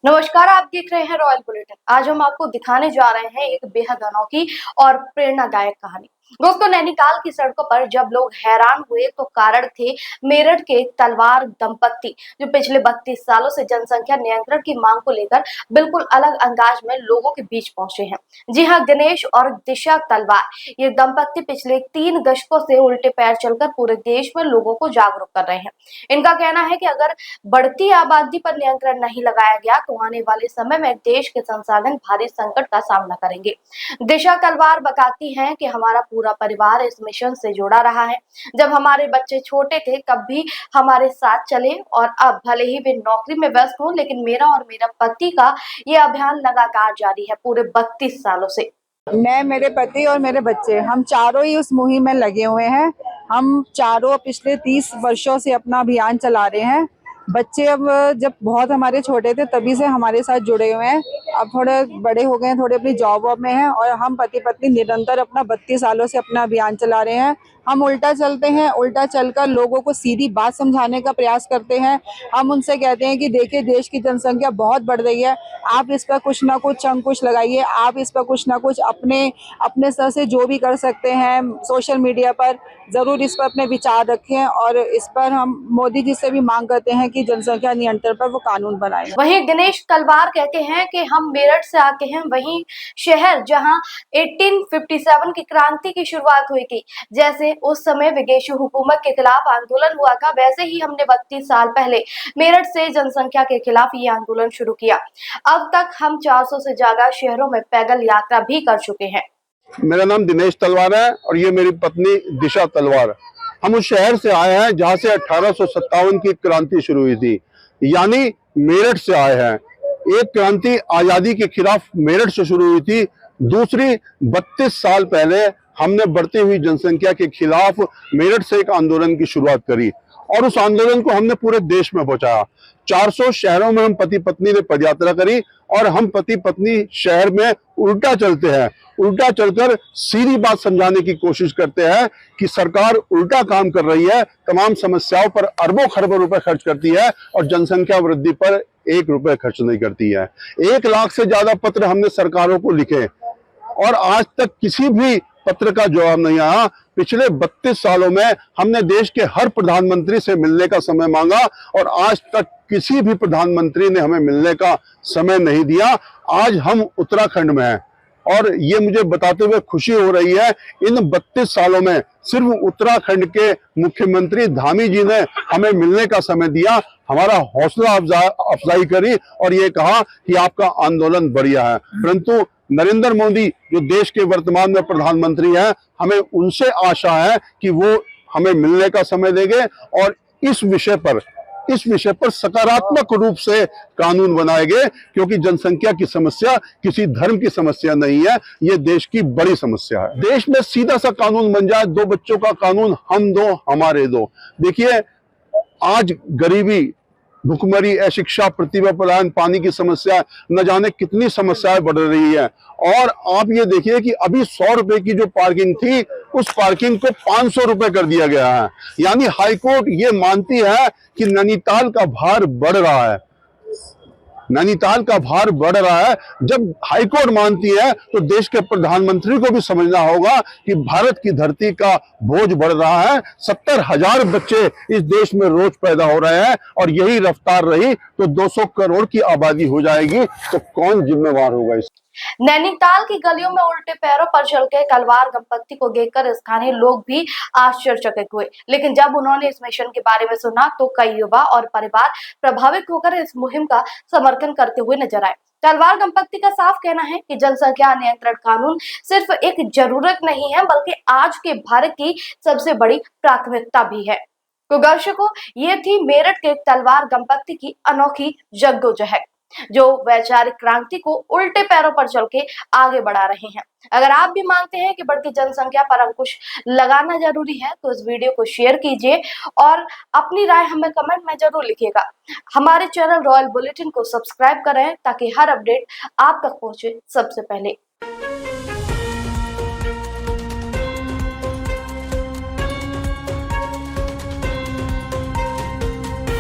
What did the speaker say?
नमस्कार, आप देख रहे हैं रॉयल बुलेटिन। आज हम आपको दिखाने जा रहे हैं एक बेहद अनोखी और प्रेरणादायक कहानी। दोस्तों, नैनीताल की सड़कों पर जब लोग हैरान हुए तो कारण थे मेरठ के तलवार दंपत्ति, जो पिछले 32 सालों से जनसंख्या नियंत्रण की मांग को लेकर बिल्कुल अलग अंदाज में लोगों के बीच पहुंचे हैं। जी हाँ, दिनेश और दिशा तलवार, ये दंपत्ति पिछले 3 दशकों से उल्टे पैर चलकर पूरे देश में लोगों को जागरूक कर रहे हैं। इनका कहना है कि अगर बढ़ती आबादी पर नियंत्रण नहीं लगाया गया तो आने वाले समय में देश के संसाधन भारी संकट का सामना करेंगे। दिशा तलवार बताती हैं कि हमारा पूरा परिवार इस मिशन से जुड़ा रहा है। जब हमारे बच्चे छोटे थे तब भी हमारे साथ चले और अब भले ही वे नौकरी में व्यस्त हों, लेकिन मेरा और मेरा पति का ये अभियान लगातार जारी है पूरे 32 सालों से। मैं, मेरे पति और मेरे बच्चे, हम चारों ही उस मुहिम में लगे हुए हैं। हम चारों पिछले 30 वर्षों से अपना अभियान चला रहे हैं। बच्चे अब जब बहुत हमारे छोटे थे तभी से हमारे साथ जुड़े हुए हैं। अब थोड़े बड़े हो गए हैं, थोड़े अपनी जॉब में हैं और हम पति पत्नी निरंतर अपना 32 सालों से अपना अभियान चला रहे हैं। हम उल्टा चलते हैं, उल्टा चलकर लोगों को सीधी बात समझाने का प्रयास करते हैं। हम उनसे कहते हैं कि देखिए, देश की जनसंख्या बहुत बढ़ रही है, आप इस पर कुछ ना कुछ अंकुश लगाइए, आप इस पर कुछ ना कुछ अपने अपने स्तर से जो भी कर सकते हैं सोशल मीडिया पर जरूर इस पर अपने विचार रखें। और इस पर हम मोदी जी से भी मांग करते हैं कि जनसंख्या नियंत्रण पर वो कानून बनाए। वहीं दिनेश तलवार कहते हैं कि हम मेरठ से आते हैं, वहीं शहर जहां 1857 की क्रांति की शुरुआत हुई थी। जैसे उस समय विदेशी हुकूमत के खिलाफ आंदोलन हुआ था, वैसे ही हमने 32 साल पहले मेरठ से जनसंख्या के खिलाफ ये आंदोलन शुरू किया। अब तक हम 400 से ज्यादा शहरों में पैदल यात्रा भी कर चुके हैं। मेरा नाम दिनेश तलवार है और ये मेरी पत्नी दिशा तलवार। हम उस शहर से आए हैं जहां से 1857 की क्रांति शुरू हुई थी, यानी मेरठ से आए हैं। एक क्रांति आजादी के खिलाफ मेरठ से शुरू हुई थी, दूसरी 32 साल पहले हमने बढ़ती हुई जनसंख्या के खिलाफ मेरठ से एक आंदोलन की शुरुआत करी और उस आंदोलन को हमने पूरे देश में पहुंचाया। 400 शहरों में हम पति पत्नी ने पदयात्रा करी और हम पति पत्नी शहर में उल्टा चलते हैं। उल्टा चलकर सीधी बात समझाने की कोशिश करते हैं कि सरकार उल्टा काम कर रही है, तमाम समस्याओं पर अरबों खरबों रुपए खर्च करती है और जनसंख्या वृद्धि पर 1 रुपए खर्च नहीं करती है। 1 लाख से ज्यादा पत्र हमने सरकारों को लिखे और आज तक किसी भी पत्र का जवाब नहीं आया। पिछले 32 सालों में हमने देश के हर प्रधानमंत्री से मिलने का समय मांगा और आज तक किसी भी प्रधानमंत्री ने हमें मिलने का समय नहीं दिया। आज हम उत्तराखंड में हैं और ये मुझे बताते हुए खुशी हो रही है, इन 32 सालों में सिर्फ उत्तराखंड के मुख्यमंत्री धामी जी ने हमें मिलने का समय दिया, हमारा हौसला अफजाई करी और ये कहा कि आपका आंदोलन बढ़िया है। परंतु नरेंद्र मोदी जो देश के वर्तमान में प्रधानमंत्री हैं, हमें उनसे आशा है कि वो हमें मिलने का समय देंगे और इस विषय पर सकारात्मक रूप से कानून बनाएंगे, क्योंकि जनसंख्या की समस्या किसी धर्म की समस्या नहीं है, ये देश की बड़ी समस्या है। देश में सीधा सा कानून बन जाए, 2 बच्चों का कानून, हम 2 हमारे 2। देखिए, आज गरीबी, भुखमरी, अशिक्षा, प्रतिभा पलायन, पानी की समस्या, न जाने कितनी समस्याएं बढ़ रही है। और आप ये देखिए कि अभी 100 रुपए की जो पार्किंग थी, उस पार्किंग को 500 रुपए कर दिया गया है। यानी हाईकोर्ट ये मानती है कि नैनीताल का भार बढ़ रहा है। नैनीताल का भार बढ़ रहा है। जब हाईकोर्ट मानती है तो देश के प्रधानमंत्री को भी समझना होगा कि भारत की धरती का बोझ बढ़ रहा है। 70,000 बच्चे इस देश में रोज पैदा हो रहे हैं और यही रफ्तार रही तो 200 करोड़ की आबादी हो जाएगी, तो कौन जिम्मेवार होगा इस? नैनीताल की गलियों में उल्टे पैरों पर चल के तलवार दंपत्ति को देखकर स्थानीय लोग भी आश्चर्यचकित हुए, लेकिन जब उन्होंने इस मिशन के बारे में सुना तो कई युवा और परिवार प्रभावित होकर इस मुहिम का समर्थन करते हुए नजर आए। तलवार दंपत्ति का साफ कहना है कि जनसंख्या नियंत्रण कानून सिर्फ एक जरूरत नहीं है, बल्कि आज के भारत की सबसे बड़ी प्राथमिकता भी है। तो दर्शकों, ये थी मेरठ के तलवार दंपत्ति की अनोखी जद्दोजहद, जो वैचारिक क्रांति को उल्टे पैरों पर चल के आगे बढ़ा रहे हैं। अगर आप भी मानते हैं कि बढ़ती जनसंख्या पर अंकुश लगाना जरूरी है तो इस वीडियो को शेयर कीजिए और अपनी राय हमें कमेंट में जरूर लिखिएगा। हमारे चैनल रॉयल बुलेटिन को सब्सक्राइब करें ताकि हर अपडेट आप तक पहुंचे सबसे पहले।